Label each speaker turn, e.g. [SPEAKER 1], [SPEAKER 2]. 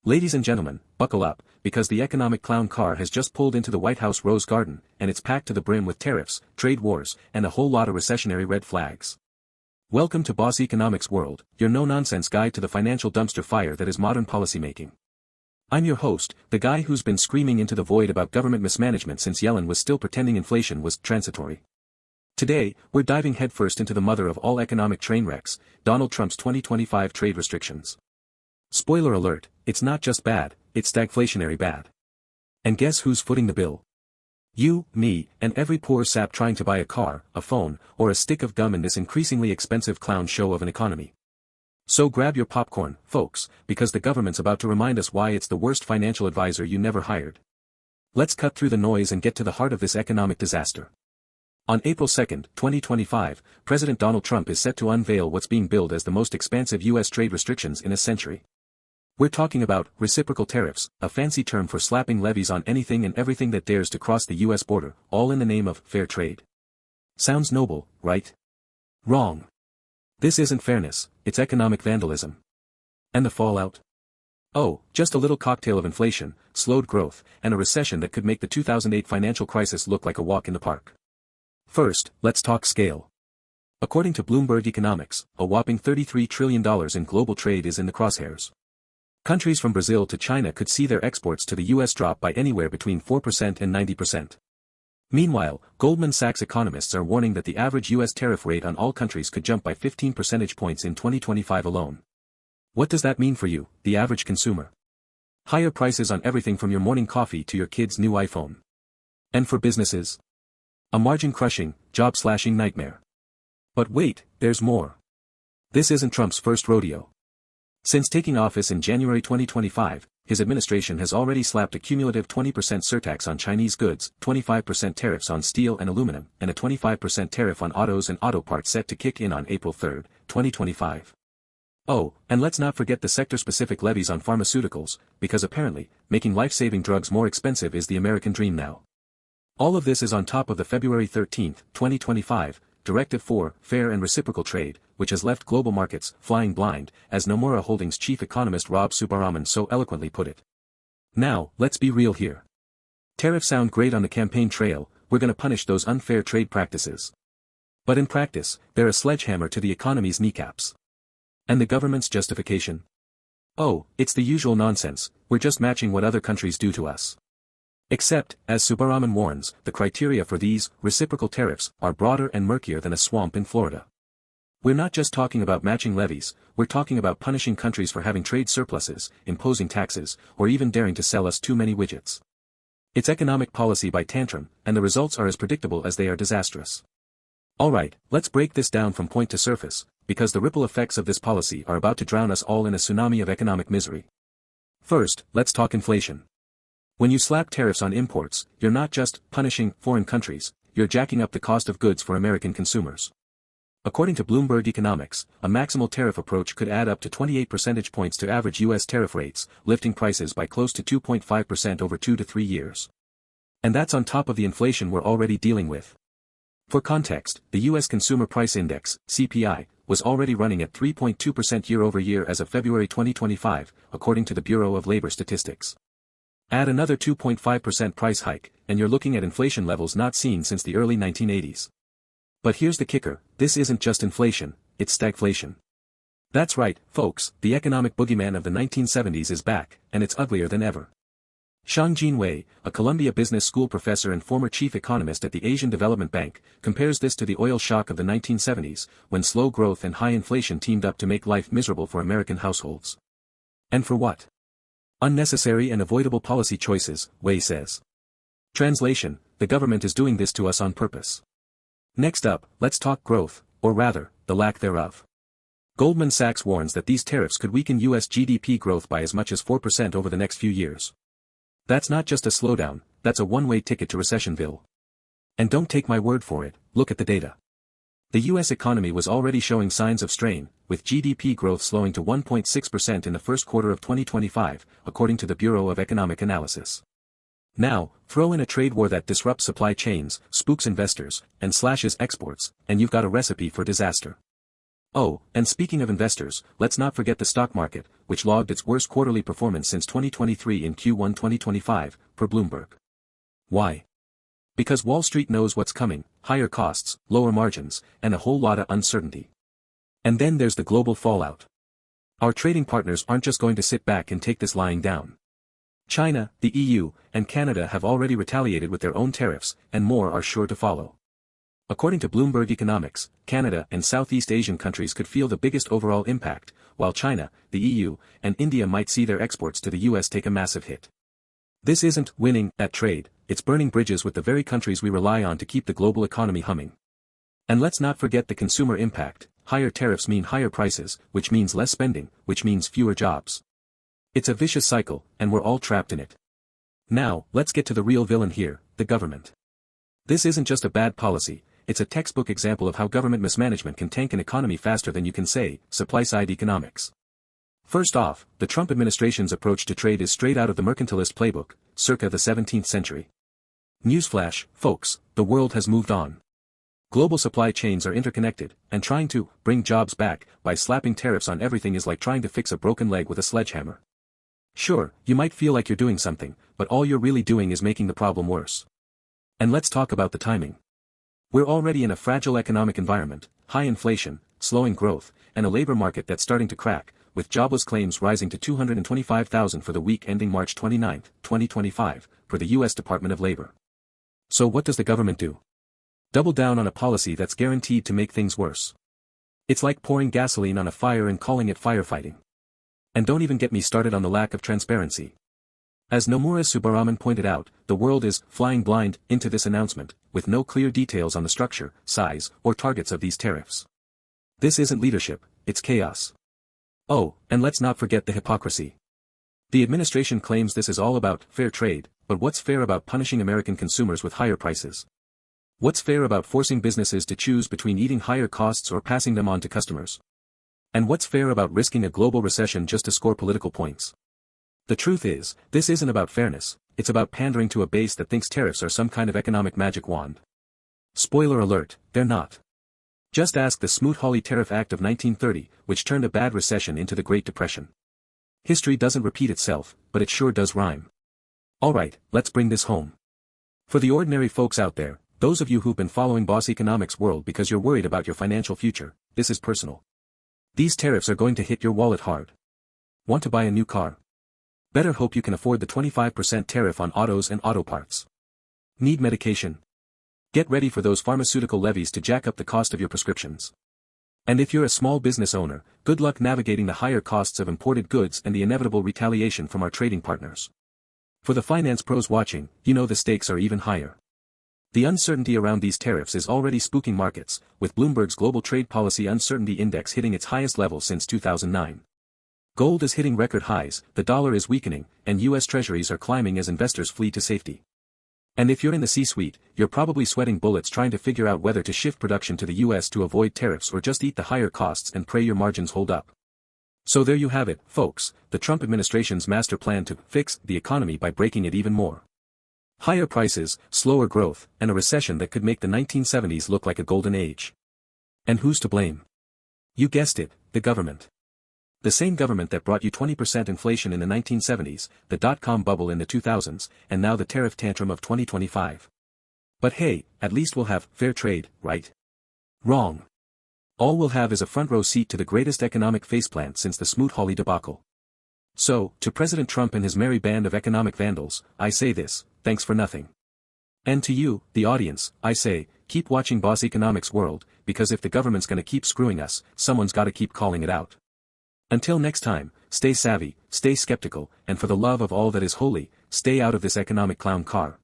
[SPEAKER 1] Ladies and gentlemen, buckle up, because the economic clown car has just pulled into the White House Rose Garden, and it's packed to the brim with tariffs, trade wars, and a whole lot of recessionary red flags. Welcome to Boss Economics World, your no-nonsense guide to the financial dumpster fire that is modern policymaking. I'm your host, the guy who's been screaming into the void about government mismanagement since Yellen was still pretending inflation was transitory. Today, we're diving headfirst into the mother of all economic train wrecks, Donald Trump's 2025 trade restrictions. Spoiler alert, it's not just bad, it's stagflationary bad. And guess who's footing the bill? You, me, and every poor sap trying to buy a car, a phone, or a stick of gum in this increasingly expensive clown show of an economy. So grab your popcorn, folks, because the government's about to remind us why it's the worst financial advisor you never hired. Let's cut through the noise and get to the heart of this economic disaster. On April 2, 2025, President Donald Trump is set to unveil what's being billed as the most expansive U.S. trade restrictions in a century. We're talking about reciprocal tariffs, a fancy term for slapping levies on anything and everything that dares to cross the U.S. border, all in the name of fair trade. Sounds noble, right? Wrong. This isn't fairness, it's economic vandalism. And the fallout? Oh, just a little cocktail of inflation, slowed growth, and a recession that could make the 2008 financial crisis look like a walk in the park. First, let's talk scale. According to Bloomberg Economics, a whopping $33 trillion in global trade is in the crosshairs. Countries from Brazil to China could see their exports to the U.S. drop by anywhere between 4% and 90%. Meanwhile, Goldman Sachs economists are warning that the average U.S. tariff rate on all countries could jump by 15 percentage points in 2025 alone. What does that mean for you, the average consumer? Higher prices on everything from your morning coffee to your kid's new iPhone. And for businesses? A margin-crushing, job-slashing nightmare. But wait, there's more. This isn't Trump's first rodeo. Since taking office in January 2025, his administration has already slapped a cumulative 20% surtax on Chinese goods, 25% tariffs on steel and aluminum, and a 25% tariff on autos and auto parts set to kick in on April 3, 2025. Oh, and let's not forget the sector-specific levies on pharmaceuticals, because apparently, making life-saving drugs more expensive is the American dream now. All of this is on top of the February 13, 2025, Directive for Fair and Reciprocal Trade, which has left global markets flying blind, as Nomura Holdings chief economist Rob Subbaraman so eloquently put it. Now, let's be real here. Tariffs sound great on the campaign trail, we're gonna punish those unfair trade practices. But in practice, they're a sledgehammer to the economy's kneecaps. And the government's justification? Oh, it's the usual nonsense, we're just matching what other countries do to us. Except, as Subbaraman warns, the criteria for these reciprocal tariffs are broader and murkier than a swamp in Florida. We're not just talking about matching levies, we're talking about punishing countries for having trade surpluses, imposing taxes, or even daring to sell us too many widgets. It's economic policy by tantrum, and the results are as predictable as they are disastrous. Alright, let's break this down from point to surface, because the ripple effects of this policy are about to drown us all in a tsunami of economic misery. First, let's talk inflation. When you slap tariffs on imports, you're not just punishing foreign countries, you're jacking up the cost of goods for American consumers. According to Bloomberg Economics, a maximal tariff approach could add up to 28 percentage points to average U.S. tariff rates, lifting prices by close to 2.5% over 2 to 3 years. And that's on top of the inflation we're already dealing with. For context, the U.S. Consumer Price Index, CPI, was already running at 3.2% year-over-year as of February 2025, according to the Bureau of Labor Statistics. Add another 2.5% price hike, and you're looking at inflation levels not seen since the early 1980s. But here's the kicker, this isn't just inflation, it's stagflation. That's right, folks, the economic boogeyman of the 1970s is back, and it's uglier than ever. Xiangjin Wei, a Columbia Business School professor and former chief economist at the Asian Development Bank, compares this to the oil shock of the 1970s, when slow growth and high inflation teamed up to make life miserable for American households. And for what? Unnecessary and avoidable policy choices, Wei says. Translation, the government is doing this to us on purpose. Next up, let's talk growth, or rather, the lack thereof. Goldman Sachs warns that these tariffs could weaken U.S. GDP growth by as much as 4% over the next few years. That's not just a slowdown, that's a one-way ticket to recessionville. And don't take my word for it, look at the data. The U.S. economy was already showing signs of strain, with GDP growth slowing to 1.6% in the first quarter of 2025, according to the Bureau of Economic Analysis. Now, throw in a trade war that disrupts supply chains, spooks investors, and slashes exports, and you've got a recipe for disaster. Oh, and speaking of investors, let's not forget the stock market, which logged its worst quarterly performance since 2023 in Q1 2025, per Bloomberg. Why? Because Wall Street knows what's coming: higher costs, lower margins, and a whole lot of uncertainty. And then there's the global fallout. Our trading partners aren't just going to sit back and take this lying down. China, the EU, and Canada have already retaliated with their own tariffs, and more are sure to follow. According to Bloomberg Economics, Canada and Southeast Asian countries could feel the biggest overall impact, while China, the EU, and India might see their exports to the US take a massive hit. This isn't winning at trade, it's burning bridges with the very countries we rely on to keep the global economy humming. And let's not forget the consumer impact. Higher tariffs mean higher prices, which means less spending, which means fewer jobs. It's a vicious cycle, and we're all trapped in it. Now, let's get to the real villain here, the government. This isn't just a bad policy, it's a textbook example of how government mismanagement can tank an economy faster than you can say, supply-side economics. First off, the Trump administration's approach to trade is straight out of the mercantilist playbook, circa the 17th century. Newsflash, folks, the world has moved on. Global supply chains are interconnected, and trying to bring jobs back by slapping tariffs on everything is like trying to fix a broken leg with a sledgehammer. Sure, you might feel like you're doing something, but all you're really doing is making the problem worse. And let's talk about the timing. We're already in a fragile economic environment, high inflation, slowing growth, and a labor market that's starting to crack, with jobless claims rising to 225,000 for the week ending March 29, 2025, per the U.S. Department of Labor. So what does the government do? Double down on a policy that's guaranteed to make things worse. It's like pouring gasoline on a fire and calling it firefighting. And don't even get me started on the lack of transparency. As Nomura Subaraman pointed out, the world is flying blind into this announcement, with no clear details on the structure, size, or targets of these tariffs. This isn't leadership, it's chaos. Oh, and let's not forget the hypocrisy. The administration claims this is all about fair trade, but what's fair about punishing American consumers with higher prices? What's fair about forcing businesses to choose between eating higher costs or passing them on to customers? And what's fair about risking a global recession just to score political points? The truth is, this isn't about fairness, it's about pandering to a base that thinks tariffs are some kind of economic magic wand. Spoiler alert, they're not. Just ask the Smoot-Hawley Tariff Act of 1930, which turned a bad recession into the Great Depression. History doesn't repeat itself, but it sure does rhyme. Alright, let's bring this home. For the ordinary folks out there, those of you who've been following Boss Economics World because you're worried about your financial future, this is personal. These tariffs are going to hit your wallet hard. Want to buy a new car? Better hope you can afford the 25% tariff on autos and auto parts. Need medication? Get ready for those pharmaceutical levies to jack up the cost of your prescriptions. And if you're a small business owner, good luck navigating the higher costs of imported goods and the inevitable retaliation from our trading partners. For the finance pros watching, you know the stakes are even higher. The uncertainty around these tariffs is already spooking markets, with Bloomberg's Global Trade Policy Uncertainty Index hitting its highest level since 2009. Gold is hitting record highs, the dollar is weakening, and U.S. Treasuries are climbing as investors flee to safety. And if you're in the C-suite, you're probably sweating bullets trying to figure out whether to shift production to the U.S. to avoid tariffs or just eat the higher costs and pray your margins hold up. So there you have it, folks, the Trump administration's master plan to fix the economy by breaking it even more. Higher prices, slower growth, and a recession that could make the 1970s look like a golden age. And who's to blame? You guessed it, the government. The same government that brought you 20% inflation in the 1970s, the dot-com bubble in the 2000s, and now the tariff tantrum of 2025. But hey, at least we'll have fair trade, right? Wrong. All we'll have is a front-row seat to the greatest economic faceplant since the Smoot-Hawley debacle. So, to President Trump and his merry band of economic vandals, I say this: thanks for nothing. And to you, the audience, I say, keep watching Boss Economics World, because if the government's gonna keep screwing us, someone's gotta keep calling it out. Until next time, stay savvy, stay skeptical, and for the love of all that is holy, stay out of this economic clown car.